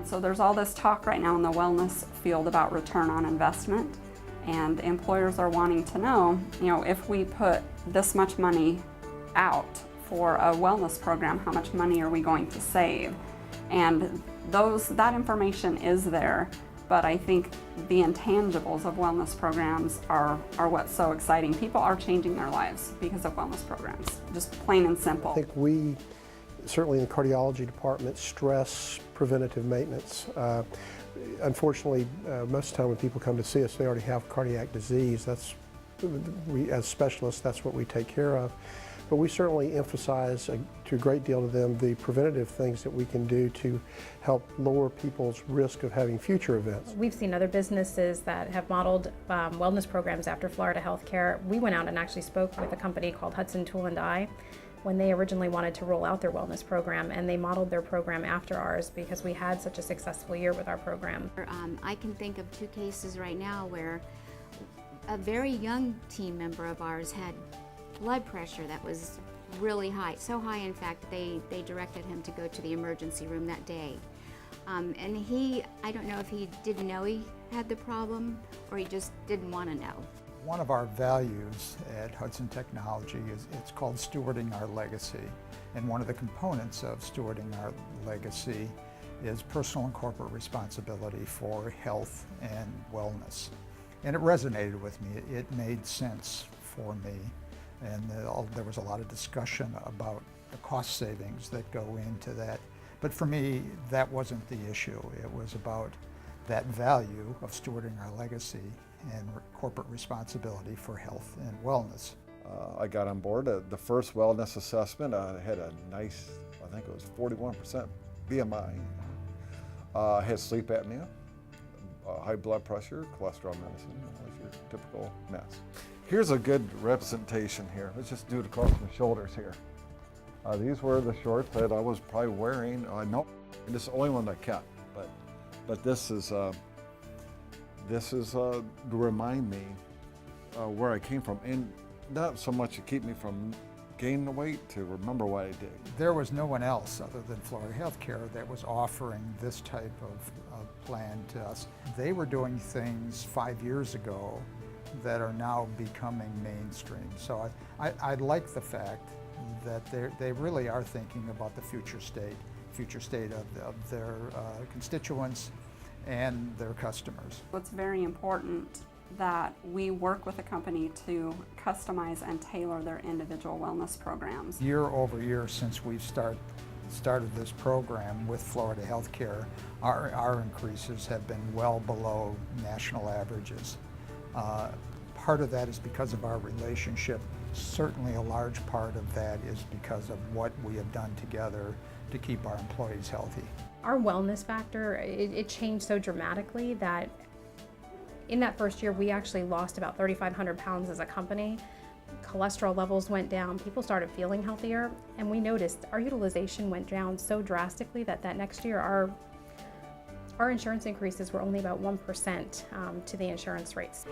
So there's all this talk right now in the wellness field about return on investment, and employers are wanting to know, if we put this much money out for a wellness program, how much money are we going to save? And that information is there, but I think the intangibles of wellness programs are what's so exciting. People are changing their lives because of wellness programs, just plain and simple. I think we, certainly in the cardiology department, stress preventative maintenance. Unfortunately, most of the time when people come to see us, they already have cardiac disease. As specialists, that's what we take care of. But we certainly emphasize to a great deal to them the preventative things that we can do to help lower people's risk of having future events. We've seen other businesses that have modeled wellness programs after Florida Healthcare. We went out and actually spoke with a company called Hudson Tool & Die when they originally wanted to roll out their wellness program, and they modeled their program after ours because we had such a successful year with our program. I can think of 2 cases right now where a very young team member of ours had blood pressure that was really high, so high in fact they directed him to go to the emergency room that day. And I don't know if he didn't know he had the problem or he just didn't want to know. One of our values at Hudson Technology it's called stewarding our legacy. And one of the components of stewarding our legacy is personal and corporate responsibility for health and wellness. And it resonated with me. It made sense for me. And there was a lot of discussion about the cost savings that go into that. But for me, that wasn't the issue. It was about that value of stewarding our legacy and corporate responsibility for health and wellness. I got on board the first wellness assessment. I had a nice, I think it was 41% BMI. I had sleep apnea, high blood pressure, cholesterol medicine, was your typical mess. Here's a good representation here. Let's just do it across my shoulders here. These were the shorts that I was probably wearing. No, this is the only one I kept, but this is to remind me where I came from, and not so much to keep me from gaining the weight, to remember what I did. There was no one else other than Florida Healthcare that was offering this type of plan to us. They were doing things 5 years ago that are now becoming mainstream. So I like the fact that they really are thinking about the future state of their constituents and their customers. It's very important that we work with a company to customize and tailor their individual wellness programs. Year over year since we've started this program with Florida Healthcare, our increases have been well below national averages. Part of that is because of our relationship. Certainly a large part of that is because of what we have done together to keep our employees healthy. Our wellness factor, it changed so dramatically that in that first year we actually lost about 3,500 pounds as a company. Cholesterol levels went down, people started feeling healthier, and we noticed our utilization went down so drastically that next year our insurance increases were only about 1% to the insurance rates.